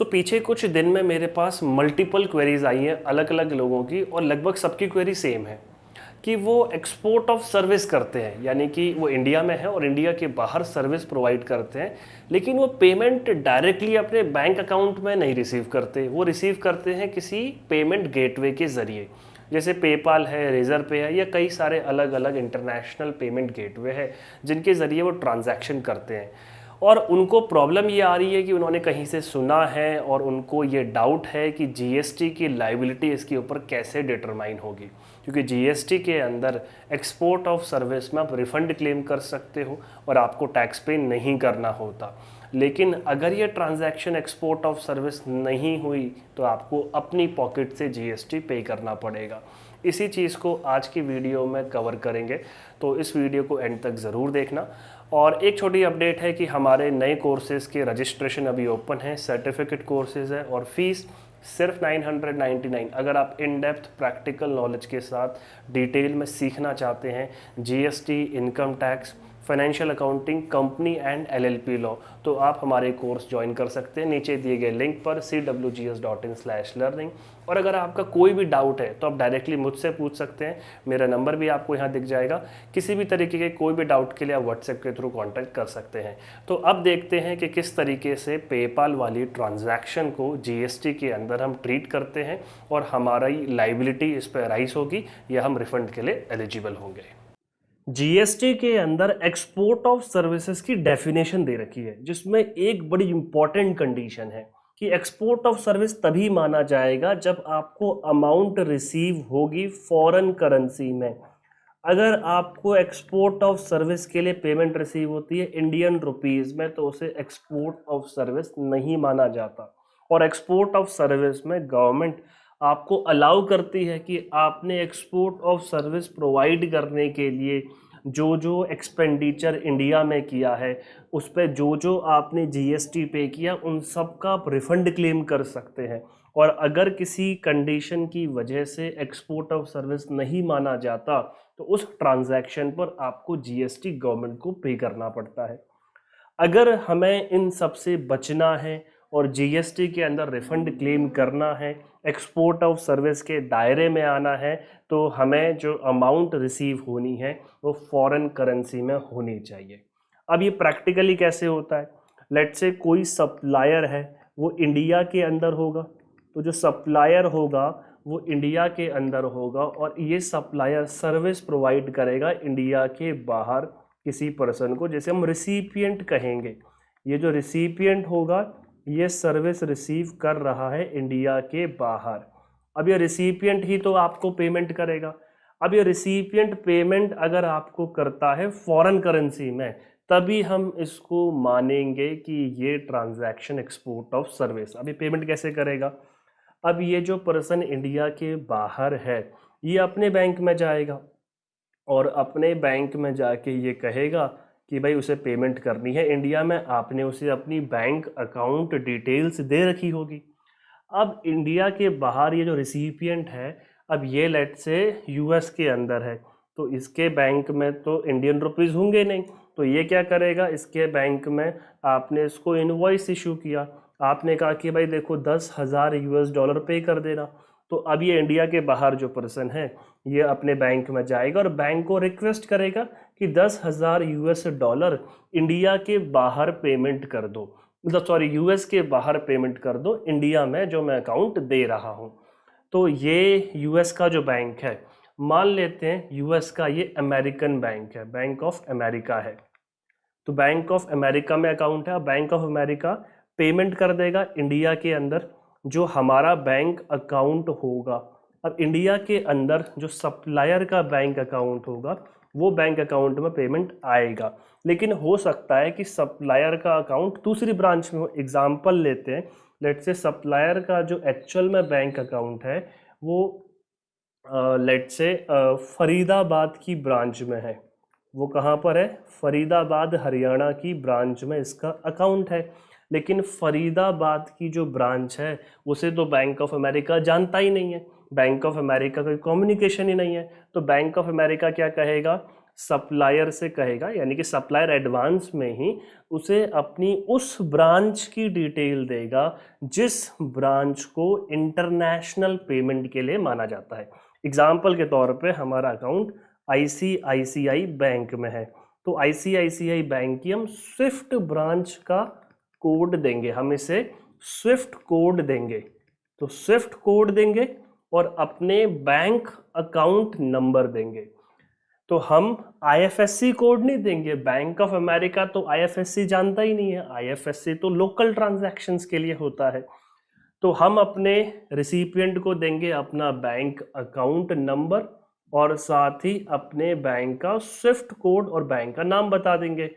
पीछे कुछ दिन में मेरे पास मल्टीपल क्वेरीज आई हैं अलग अलग लोगों की, और लगभग सबकी क्वेरी सेम है कि वो एक्सपोर्ट ऑफ सर्विस करते हैं, यानी कि वो इंडिया में है और इंडिया के बाहर सर्विस प्रोवाइड करते हैं, लेकिन वो पेमेंट डायरेक्टली अपने बैंक अकाउंट में नहीं रिसीव करते। वो रिसीव करते हैं किसी पेमेंट गेटवे के ज़रिए, जैसे पेपाल है, रेजर पे है, या कई सारे अलग अलग इंटरनेशनल पेमेंट गेटवे है जिनके ज़रिए वो ट्रांजैक्शन करते हैं। और उनको प्रॉब्लम ये आ रही है कि उन्होंने कहीं से सुना है और उनको ये डाउट है कि जीएसटी की लाइबिलिटी इसके ऊपर कैसे डिटरमाइन होगी, क्योंकि जीएसटी के अंदर एक्सपोर्ट ऑफ सर्विस में आप रिफ़ंड क्लेम कर सकते हो और आपको टैक्स पे नहीं करना होता। लेकिन अगर ये ट्रांजैक्शन एक्सपोर्ट ऑफ सर्विस नहीं हुई तो आपको अपनी पॉकेट से जीएसटी पे करना पड़ेगा। इसी चीज़ को आज की वीडियो में कवर करेंगे, तो इस वीडियो को एंड तक ज़रूर देखना। और एक छोटी अपडेट है कि हमारे नए कोर्सेज़ के रजिस्ट्रेशन अभी ओपन है, सर्टिफिकेट कोर्सेज़ है और फीस सिर्फ 999। अगर आप इन डेप्थ प्रैक्टिकल नॉलेज के साथ डिटेल में सीखना चाहते हैं GST, income tax, financial accounting, company and LLP law, तो आप हमारे कोर्स ज्वाइन कर सकते हैं नीचे दिए गए लिंक पर cwgs.in/learning। और अगर आपका कोई भी डाउट है तो आप डायरेक्टली मुझसे पूछ सकते हैं, मेरा नंबर भी आपको यहाँ दिख जाएगा। किसी भी तरीके के कोई भी डाउट के लिए आप व्हाट्सएप के थ्रू कांटेक्ट कर सकते हैं। तो अब देखते हैं कि किस तरीके से पेपाल वाली ट्रांजैक्शन को जीएसटी के अंदर हम ट्रीट करते हैं और हमारी लाइबिलिटी इस पर राइज होगी या हम रिफंड के लिए एलिजिबल होंगे। जीएसटी के अंदर एक्सपोर्ट ऑफ सर्विसेज की डेफिनेशन दे रखी है, जिसमें एक बड़ी इंपॉर्टेंट कंडीशन है कि एक्सपोर्ट ऑफ सर्विस तभी माना जाएगा जब आपको अमाउंट रिसीव होगी फॉरेन करेंसी में। अगर आपको एक्सपोर्ट ऑफ सर्विस के लिए पेमेंट रिसीव होती है इंडियन रुपीस में तो उसे एक्सपोर्ट ऑफ सर्विस नहीं माना जाता। और एक्सपोर्ट ऑफ सर्विस में गवर्नमेंट आपको अलाउ करती है कि आपने एक्सपोर्ट ऑफ सर्विस प्रोवाइड करने के लिए जो जो एक्सपेंडिचर इंडिया में किया है, उस पर जो जो आपने जीएसटी पे किया, उन सब का आप रिफंड क्लेम कर सकते हैं। और अगर किसी कंडीशन की वजह से एक्सपोर्ट ऑफ सर्विस नहीं माना जाता तो उस ट्रांजैक्शन पर आपको जीएसटी गवर्नमेंट को पे करना पड़ता है। अगर हमें इन सब से बचना है और जीएसटी के अंदर रिफंड क्लेम करना है, एक्सपोर्ट ऑफ सर्विस के दायरे में आना है, तो हमें जो अमाउंट रिसीव होनी है वो फॉरेन करेंसी में होनी चाहिए। अब ये प्रैक्टिकली कैसे होता है? लेट्स से कोई सप्लायर है, वो इंडिया के अंदर होगा, तो जो सप्लायर होगा वो इंडिया के अंदर होगा और ये सप्लायर सर्विस प्रोवाइड करेगा इंडिया के बाहर किसी पर्सन को, जैसे हम रिसिपिएंट कहेंगे। ये जो रिसिपिएंट होगा ये सर्विस रिसीव कर रहा है इंडिया के बाहर। अब ये रिसिपिएंट ही तो आपको पेमेंट करेगा। अब ये रिसिपिएंट पेमेंट अगर आपको करता है फॉरेन करेंसी में, तभी हम इसको मानेंगे कि ये ट्रांजैक्शन एक्सपोर्ट ऑफ सर्विस। अभी पेमेंट कैसे करेगा? अब ये जो पर्सन इंडिया के बाहर है ये अपने बैंक में जाएगा और अपने बैंक में जाके ये कहेगा कि भाई उसे पेमेंट करनी है इंडिया में। आपने उसे अपनी बैंक अकाउंट डिटेल्स दे रखी होगी। अब इंडिया के बाहर ये जो रिसिपिएंट है, अब ये लेट से यूएस के अंदर है, तो इसके बैंक में तो इंडियन रुपीस होंगे नहीं, तो ये क्या करेगा? इसके बैंक में आपने इसको इनवॉइस इशू किया, आपने कहा कि भाई देखो 10,000 यूएस डॉलर पे कर देना। तो अब ये इंडिया के बाहर जो पर्सन है ये अपने बैंक में जाएगा और बैंक को रिक्वेस्ट करेगा कि 10,000 यूएस डॉलर इंडिया के बाहर पेमेंट कर दो, मतलब सॉरी यूएस के बाहर पेमेंट कर दो इंडिया में जो मैं अकाउंट दे रहा हूँ। तो ये यूएस का जो बैंक है, मान लेते हैं यूएस का ये अमेरिकन बैंक है, बैंक ऑफ अमेरिका है, तो बैंक ऑफ अमेरिका में अकाउंट है। बैंक ऑफ अमेरिका पेमेंट कर देगा इंडिया के अंदर जो हमारा बैंक अकाउंट होगा। अब इंडिया के अंदर जो सप्लायर का बैंक अकाउंट होगा वो बैंक अकाउंट में पेमेंट आएगा, लेकिन हो सकता है कि सप्लायर का अकाउंट दूसरी ब्रांच में हो। एग्जांपल लेते हैं, लेट से सप्लायर का जो एक्चुअल में बैंक अकाउंट है वो लेट से फरीदाबाद की ब्रांच में है। वो कहाँ पर है? फरीदाबाद हरियाणा की ब्रांच में इसका अकाउंट है। लेकिन फरीदाबाद की जो ब्रांच है उसे तो बैंक ऑफ अमेरिका जानता ही नहीं है, बैंक ऑफ अमेरिका का कम्युनिकेशन ही नहीं है। तो बैंक ऑफ अमेरिका क्या कहेगा? सप्लायर से कहेगा, यानी कि सप्लायर एडवांस में ही उसे अपनी उस ब्रांच की डिटेल देगा जिस ब्रांच को इंटरनेशनल पेमेंट के लिए माना जाता है। एग्जाम्पल के तौर पे हमारा अकाउंट आईसीआईसीआई बैंक में है, तो आईसीआईसीआई बैंक की हम स्विफ्ट ब्रांच का कोड देंगे, हम इसे स्विफ्ट कोड देंगे। तो स्विफ्ट कोड देंगे और अपने बैंक अकाउंट नंबर देंगे। तो हम आईएफएससी कोड नहीं देंगे, बैंक ऑफ अमेरिका तो आईएफएससी जानता ही नहीं है, आईएफएससी तो लोकल ट्रांजैक्शंस के लिए होता है। तो हम अपने रिसिपिएंट को देंगे अपना बैंक अकाउंट नंबर और साथ ही अपने बैंक का स्विफ्ट कोड और बैंक का नाम बता देंगे।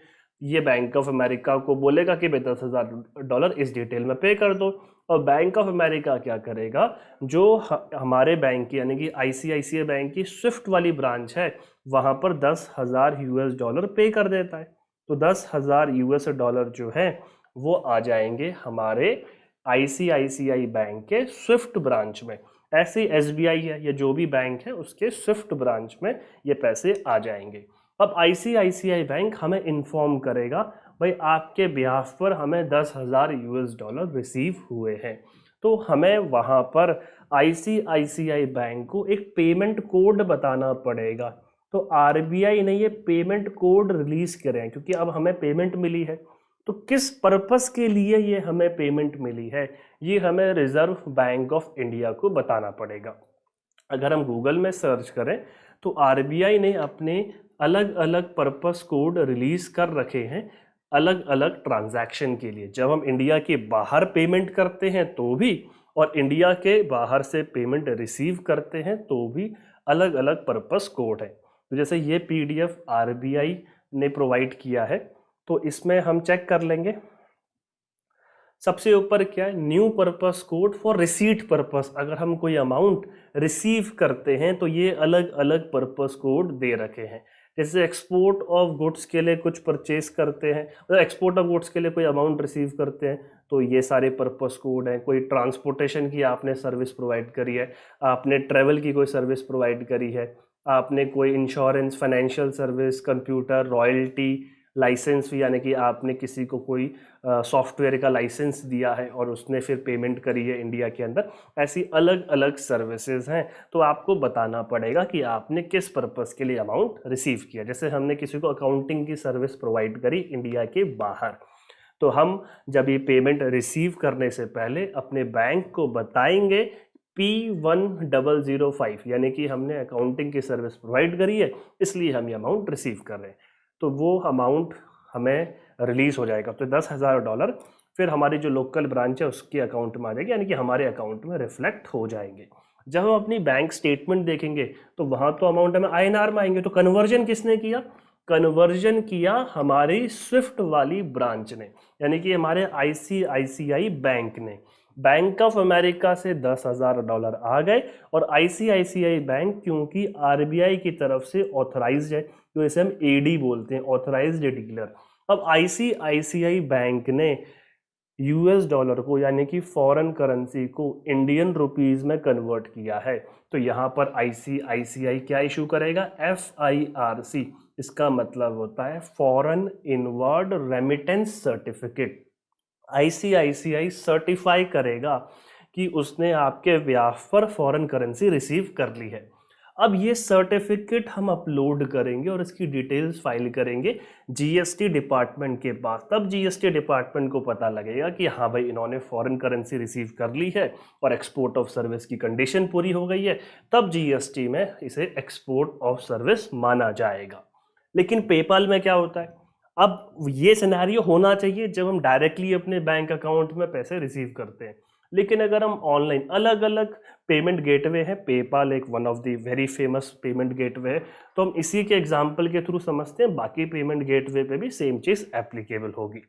ये बैंक ऑफ अमेरिका को बोलेगा कि भाई $10,000 इस डिटेल में पे कर दो, और बैंक ऑफ अमेरिका क्या करेगा, जो हमारे बैंक की यानी कि आईसीआईसीआई बैंक की स्विफ्ट वाली ब्रांच है वहां पर $10,000 पे कर देता है। तो $10,000 जो है वो आ जाएंगे हमारे आईसीआईसीआई बैंक के स्विफ्ट ब्रांच में। ऐसे एसबीआई है या जो भी बैंक है उसके स्विफ्ट ब्रांच में ये पैसे आ जाएंगे। अब आईसीआईसीआई बैंक हमें इन्फॉर्म करेगा भाई आपके बिहाफ पर हमें $10,000 रिसीव हुए हैं। तो हमें वहाँ पर आईसीआईसीआई बैंक को एक पेमेंट कोड बताना पड़ेगा। तो आरबीआई ने ये पेमेंट कोड रिलीज करे हैं क्योंकि अब हमें पेमेंट मिली है। तो किस पर्पस के लिए ये हमें पेमेंट मिली है, ये हमें रिजर्व बैंक ऑफ इंडिया को बताना पड़ेगा। अगर हम गूगल में सर्च करें तो आरबीआई ने अपने अलग अलग पर्पस कोड रिलीज कर रखे हैं अलग अलग ट्रांजैक्शन के लिए। जब हम इंडिया के बाहर पेमेंट करते हैं तो भी, और इंडिया के बाहर से पेमेंट रिसीव करते हैं तो भी अलग अलग पर्पस कोड है। तो जैसे ये पीडीएफ आरबीआई ने प्रोवाइड किया है, तो इसमें हम चेक कर लेंगे। सबसे ऊपर क्या है, new purpose code for receipt purpose. अगर हम कोई अमाउंट रिसीव करते हैं तो ये अलग अलग पर्पस कोड दे रखे हैं। जैसे एक्सपोर्ट ऑफ गुड्स के लिए कुछ परचेस करते हैं, मतलब एक्सपोर्ट ऑफ गुड्स के लिए कोई अमाउंट रिसीव करते हैं तो ये सारे पर्पस कोड हैं। कोई ट्रांसपोर्टेशन की आपने सर्विस प्रोवाइड करी है, आपने ट्रैवल की कोई सर्विस प्रोवाइड करी है, आपने कोई insurance, financial service, computer, royalty, license यानी कि आपने किसी को कोई सॉफ्टवेयर का लाइसेंस दिया है और उसने फिर पेमेंट करी है इंडिया के अंदर, ऐसी अलग अलग सर्विसेज हैं। तो आपको बताना पड़ेगा कि आपने किस पर्पस के लिए अमाउंट रिसीव किया। जैसे हमने किसी को अकाउंटिंग की सर्विस प्रोवाइड करी इंडिया के बाहर, तो हम जब ये पेमेंट रिसीव करने से पहले अपने बैंक को बताएंगे P1005, यानी कि हमने अकाउंटिंग की सर्विस प्रोवाइड करी है इसलिए हम ये अमाउंट रिसीव कर रहे हैं। तो वो अमाउंट हमें रिलीज हो जाएगा। तो $10,000 फिर हमारी जो लोकल ब्रांच है उसके अकाउंट में आ जाएगी, यानी कि हमारे अकाउंट में रिफ्लेक्ट हो जाएंगे। जब हम अपनी बैंक स्टेटमेंट देखेंगे तो वहाँ तो अमाउंट हमें आईएनआर में आएंगे। तो कन्वर्जन किसने किया, कन्वर्जन किया हमारी स्विफ्ट वाली ब्रांच ने, यानी कि हमारे आईसीआईसीआई बैंक ने। बैंक ऑफ अमेरिका से $10,000 आ गए और आईसीआईसीआई बैंक क्योंकि आरबीआई की तरफ से ऑथराइज्ड है, तो इसे हम एडी बोलते हैं, ऑथराइज्ड डीलर। अब आईसीआईसीआई बैंक ने यूएस डॉलर को यानी कि फॉरेन करेंसी को इंडियन रुपीस में कन्वर्ट किया है। तो यहाँ पर आईसीआईसीआई क्या इशू करेगा, FIRC। इसका मतलब होता है foreign inward remittance certificate. ICICI certify करेगा कि उसने आपके ब्याह पर फॉरेन करेंसी रिसीव कर ली है। अब ये सर्टिफिकेट हम अपलोड करेंगे और इसकी डिटेल्स फाइल करेंगे जीएसटी डिपार्टमेंट के पास। तब जीएसटी डिपार्टमेंट को पता लगेगा कि हाँ भाई इन्होंने फॉरेन करेंसी रिसीव कर ली है और एक्सपोर्ट ऑफ सर्विस की कंडीशन पूरी हो गई है, तब जीएसटी में इसे एक्सपोर्ट ऑफ सर्विस माना जाएगा। लेकिन पेपाल में क्या होता है, अब ये सिनेरियो होना चाहिए जब हम डायरेक्टली अपने बैंक अकाउंट में पैसे रिसीव करते हैं। लेकिन अगर हम ऑनलाइन, अलग अलग पेमेंट गेटवे है, पेपाल एक one of the very famous payment gateway है, तो हम इसी के एग्जांपल के थ्रू समझते हैं, बाकी पेमेंट गेटवे पे भी सेम चीज़ एप्लीकेबल होगी।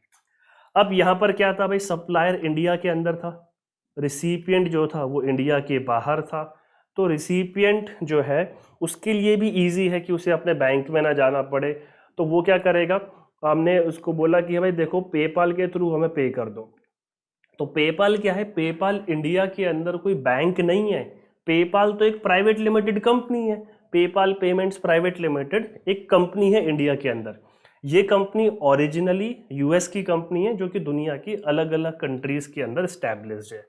अब यहाँ पर क्या था भाई, सप्लायर इंडिया के अंदर था, रिसिपिएंट जो था वो इंडिया के बाहर था। तो रिसिपिएंट जो है उसके लिए भी ईजी है कि उसे अपने बैंक में ना जाना पड़े। तो वो क्या करेगा, हमने उसको बोला कि भाई देखो पेपाल के थ्रू हमें पे कर दो। तो पेपाल क्या है, पेपाल इंडिया के अंदर कोई बैंक नहीं है, पेपाल तो एक प्राइवेट लिमिटेड कंपनी है। पेपाल पेमेंट्स प्राइवेट लिमिटेड एक कंपनी है इंडिया के अंदर। ये कंपनी ओरिजिनली यूएस की कंपनी है जो कि दुनिया की अलग अलग कंट्रीज के अंदर स्टैब्लिश्ड है।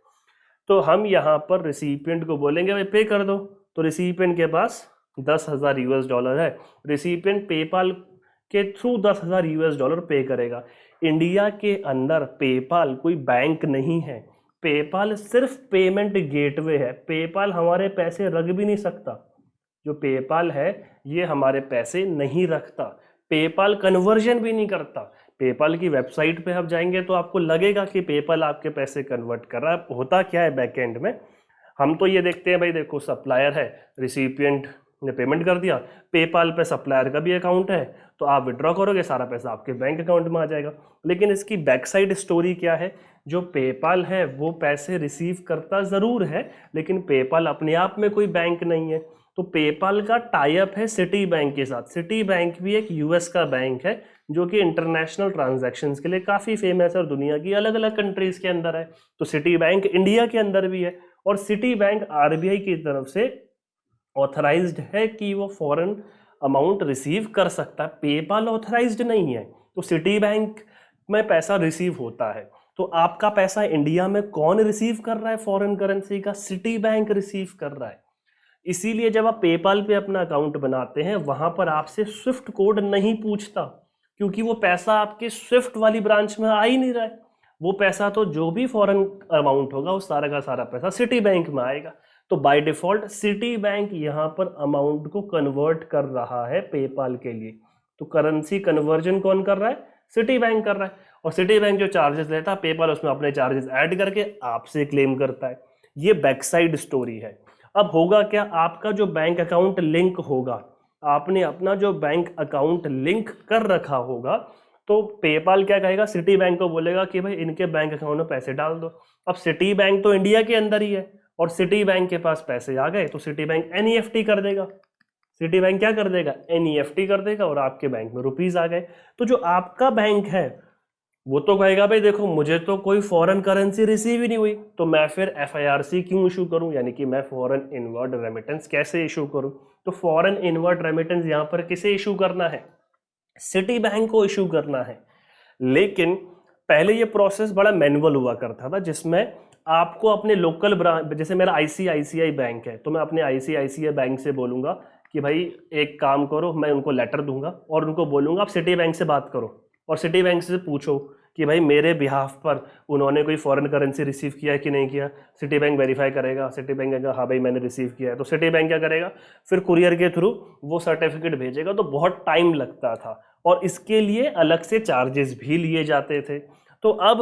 तो हम यहाँ पर रिसिपिएंट को बोलेंगे भाई पे कर दो, तो रिसिपिएंट के पास $10,000 है, रिसिपिएंट पेपाल के थ्रू $10,000 पे करेगा। इंडिया के अंदर पेपाल कोई बैंक नहीं है, पेपाल सिर्फ पेमेंट गेटवे है। पेपाल हमारे पैसे रख भी नहीं सकता, जो पेपाल है ये हमारे पैसे नहीं रखता, पेपाल कन्वर्जन भी नहीं करता। पेपाल की वेबसाइट पे आप जाएंगे तो आपको लगेगा कि पेपाल आपके पैसे कन्वर्ट कर रहा है। होता क्या है बैकएंड में, हम तो ये देखते हैं भाई देखो सप्लायर है, रिसिपिएंट ने पेमेंट कर दिया, पेपाल पे सप्लायर का भी अकाउंट है, तो आप विड्रॉ करोगे सारा पैसा आपके बैंक अकाउंट में आ जाएगा। लेकिन इसकी बैक साइड स्टोरी क्या है, जो पेपाल है वो पैसे रिसीव करता ज़रूर है, लेकिन पेपाल अपने आप में कोई बैंक नहीं है। तो पेपाल का टाई अप है सिटी बैंक के साथ। सिटी बैंक भी एक यूएस का बैंक है जो कि इंटरनेशनल ट्रांजैक्शंस के लिए काफ़ी फेमस है और दुनिया की अलग अलग कंट्रीज़ के अंदर है। तो सिटी बैंक इंडिया के अंदर भी है और सिटी बैंक आरबीआई की तरफ से ऑथराइज्ड है कि वो फॉरेन अमाउंट रिसीव कर सकता है। पेपाल ऑथराइज्ड नहीं है, तो सिटी बैंक में पैसा रिसीव होता है। तो आपका पैसा इंडिया में कौन रिसीव कर रहा है फॉरेन करेंसी का? सिटी बैंक रिसीव कर रहा है। इसीलिए जब आप पेपाल पे अपना अकाउंट बनाते हैं वहां पर आपसे स्विफ्ट कोड नहीं पूछता, क्योंकि वो पैसा आपके स्विफ्ट वाली ब्रांच में आ ही नहीं रहा है। वो पैसा तो जो भी फॉरेन अमाउंट होगा वो सारा का सारा पैसा सिटी बैंक में आएगा। तो बाय डिफॉल्ट सिटी बैंक यहाँ पर अमाउंट को कन्वर्ट कर रहा है पेपाल के लिए। तो करेंसी कन्वर्जन कौन कर रहा है? सिटी बैंक कर रहा है। और सिटी बैंक जो चार्जेस लेता है पेपाल उसमें अपने चार्जेस ऐड करके आपसे क्लेम करता है। ये बैक साइड स्टोरी है। अब होगा क्या, आपका जो बैंक अकाउंट लिंक होगा, आपने अपना जो बैंक अकाउंट लिंक कर रखा होगा, तो पेपाल क्या कहेगा, सिटी बैंक को बोलेगा कि भाई इनके बैंक अकाउंट में पैसे डाल दो। अब सिटी बैंक तो इंडिया के अंदर ही है और सिटी बैंक के पास पैसे आ गए तो सिटी बैंक एनईएफटी कर देगा। सिटी बैंक क्या कर देगा? एनईएफटी कर देगा और आपके बैंक में रुपीस आ गए। तो जो आपका बैंक है वो तो कहेगा भाई देखो मुझे तो कोई फॉरेन करेंसी रिसीव ही नहीं हुई, तो मैं फिर एफआईआरसी क्यों इशू करूं, यानी कि मैं फॉरेन इनवर्ड रेमिटेंस कैसे इशू करूं। तो फॉरेन इनवर्ड रेमिटेंस यहां पर किसे इशू करना है? सिटी बैंक को इशू करना है। लेकिन पहले ये प्रोसेस बड़ा मैनुअल हुआ करता था, जिसमें आपको अपने लोकल ब्रांच, जैसे मेरा आईसीआईसीआई बैंक है तो मैं अपने आईसीआईसीआई बैंक से बोलूंगा कि भाई एक काम करो, मैं उनको लेटर दूंगा और उनको बोलूंगा आप सिटी बैंक से बात करो और सिटी बैंक से पूछो कि भाई मेरे बिहाफ पर उन्होंने कोई फॉरेन करेंसी रिसीव किया है कि नहीं किया। सिटी बैंक वेरीफाई करेगा, सिटी बैंक कहेगा हाँ भाई मैंने रिसीव किया है, तो सिटी बैंक क्या करेगा, फिर कुरियर के थ्रू वो सर्टिफिकेट भेजेगा। तो बहुत टाइम लगता था और इसके लिए अलग से चार्जेस भी लिए जाते थे। तो अब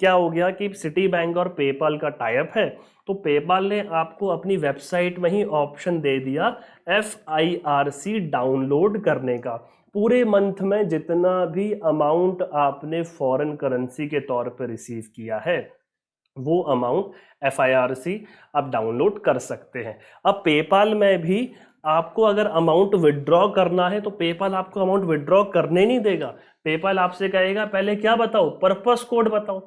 क्या हो गया कि सिटी बैंक और पेपाल का टाई अप है, तो पेपाल ने आपको अपनी वेबसाइट में ही ऑप्शन दे दिया FIRC डाउनलोड करने का। पूरे मंथ में जितना भी अमाउंट आपने फॉरेन करेंसी के तौर पर रिसीव किया है वो अमाउंट FIRC आप डाउनलोड कर सकते हैं। अब पेपाल में भी आपको अगर अमाउंट विड्रॉ करना है तो पेपाल आपको अमाउंट विड्रॉ करने नहीं देगा। पेपाल आपसे कहेगा पहले क्या बताओ, पर्पस कोड बताओ,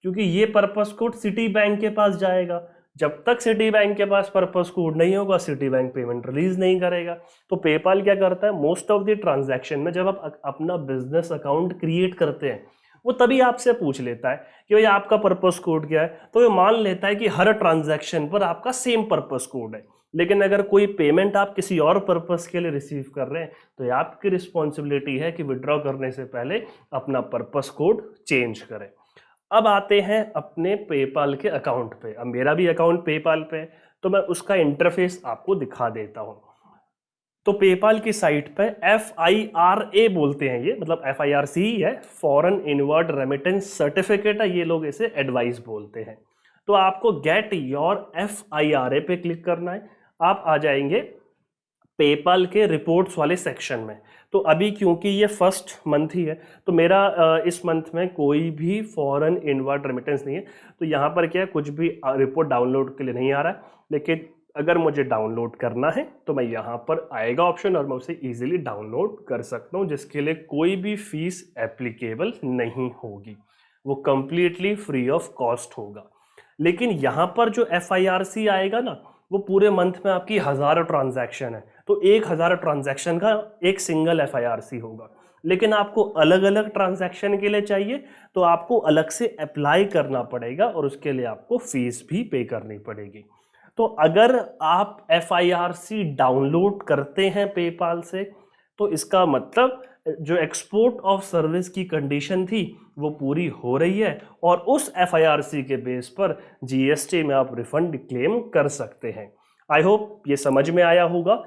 क्योंकि ये पर्पस कोड सिटी बैंक के पास जाएगा। जब तक सिटी बैंक के पास पर्पस कोड नहीं होगा सिटी बैंक पेमेंट रिलीज नहीं करेगा। तो पेपाल क्या करता है, मोस्ट ऑफ द ट्रांजैक्शन में जब आप अपना बिजनेस अकाउंट क्रिएट करते हैं वो तभी आपसे पूछ लेता है कि भाई आपका पर्पस कोड क्या है। तो ये मान लेता है कि हर ट्रांजैक्शन पर आपका सेम पर्पस कोड है, लेकिन अगर कोई पेमेंट आप किसी और पर्पस के लिए रिसीव कर रहे हैं तो ये आपकी रिस्पॉन्सिबिलिटी है कि विड्रॉ करने से पहले अपना पर्पस कोड चेंज करें। अब आते हैं अपने पेपाल के अकाउंट पे। अब मेरा भी अकाउंट पेपाल पे है तो मैं उसका इंटरफेस आपको दिखा देता हूं। तो पेपाल की साइट पे FIRA बोलते हैं, ये मतलब FIRC ही है, फॉरेन इनवर्ड रेमिटेंस सर्टिफिकेट है, ये लोग इसे एडवाइस बोलते हैं। तो आपको गेट योर FIRA पे क्लिक करना है। आप आ जाएंगे पेपाल के रिपोर्ट्स वाले सेक्शन में। तो अभी क्योंकि ये फर्स्ट मंथ ही है तो मेरा इस मंथ में कोई भी फॉरेन इनवर्ड रेमिटेंस नहीं है, तो यहाँ पर क्या है कुछ भी रिपोर्ट डाउनलोड के लिए नहीं आ रहा है। लेकिन अगर मुझे डाउनलोड करना है तो मैं यहाँ पर आएगा ऑप्शन और मैं उसे इजीली डाउनलोड कर सकता हूँ, जिसके लिए कोई भी फीस एप्लीकेबल नहीं होगी, वो कंप्लीटली फ्री ऑफ कॉस्ट होगा। लेकिन यहाँ पर जो FIRC आएगा ना, वो पूरे मंथ में आपकी हज़ारों ट्रांजैक्शन है, तो 1000 ट्रांजैक्शन का एक सिंगल FIRC होगा। लेकिन आपको अलग अलग ट्रांजैक्शन के लिए चाहिए तो आपको अलग से अप्लाई करना पड़ेगा और उसके लिए आपको फीस भी पे करनी पड़ेगी। तो अगर आप FIRC डाउनलोड करते हैं पेपाल से, तो इसका मतलब जो एक्सपोर्ट ऑफ सर्विस की कंडीशन थी वो पूरी हो रही है और उस FIRC के बेस पर GST में आप रिफंड क्लेम कर सकते हैं। आई होप ये समझ में आया होगा।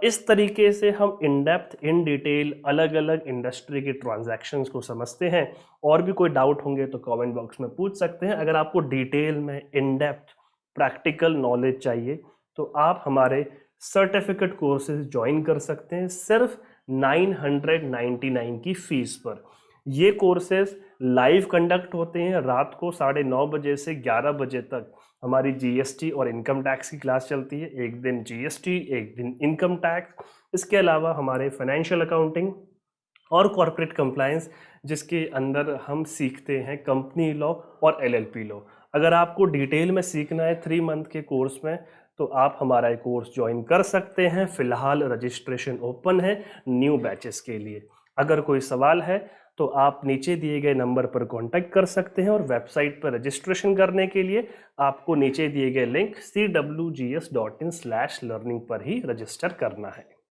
इस तरीके से हम इन डेप्थ इन डिटेल अलग अलग इंडस्ट्री के ट्रांजैक्शंस को समझते हैं। और भी कोई डाउट होंगे तो कमेंट बॉक्स में पूछ सकते हैं। अगर आपको डिटेल में इन डेप्थ प्रैक्टिकल नॉलेज चाहिए तो आप हमारे सर्टिफिकेट कोर्सेज ज्वाइन कर सकते हैं सिर्फ 999 की फीस पर। ये कोर्सेज लाइव कंडक्ट होते हैं, रात को 9:30 बजे से 11 बजे तक हमारी GST और इनकम टैक्स की क्लास चलती है। एक दिन GST, एक दिन इनकम टैक्स। इसके अलावा हमारे फाइनेंशियल अकाउंटिंग और कॉर्पोरेट कंप्लायंस, जिसके अंदर हम सीखते हैं कंपनी लॉ और LLP लॉ। अगर आपको डिटेल में सीखना है 3 मंथ के कोर्स में तो आप हमारा ये कोर्स ज्वाइन कर सकते हैं। फिलहाल रजिस्ट्रेशन ओपन है न्यू बैचेस के लिए। अगर कोई सवाल है तो आप नीचे दिए गए नंबर पर कांटेक्ट कर सकते हैं और वेबसाइट पर रजिस्ट्रेशन करने के लिए आपको नीचे दिए गए लिंक cwgs.in/learning पर ही रजिस्टर करना है।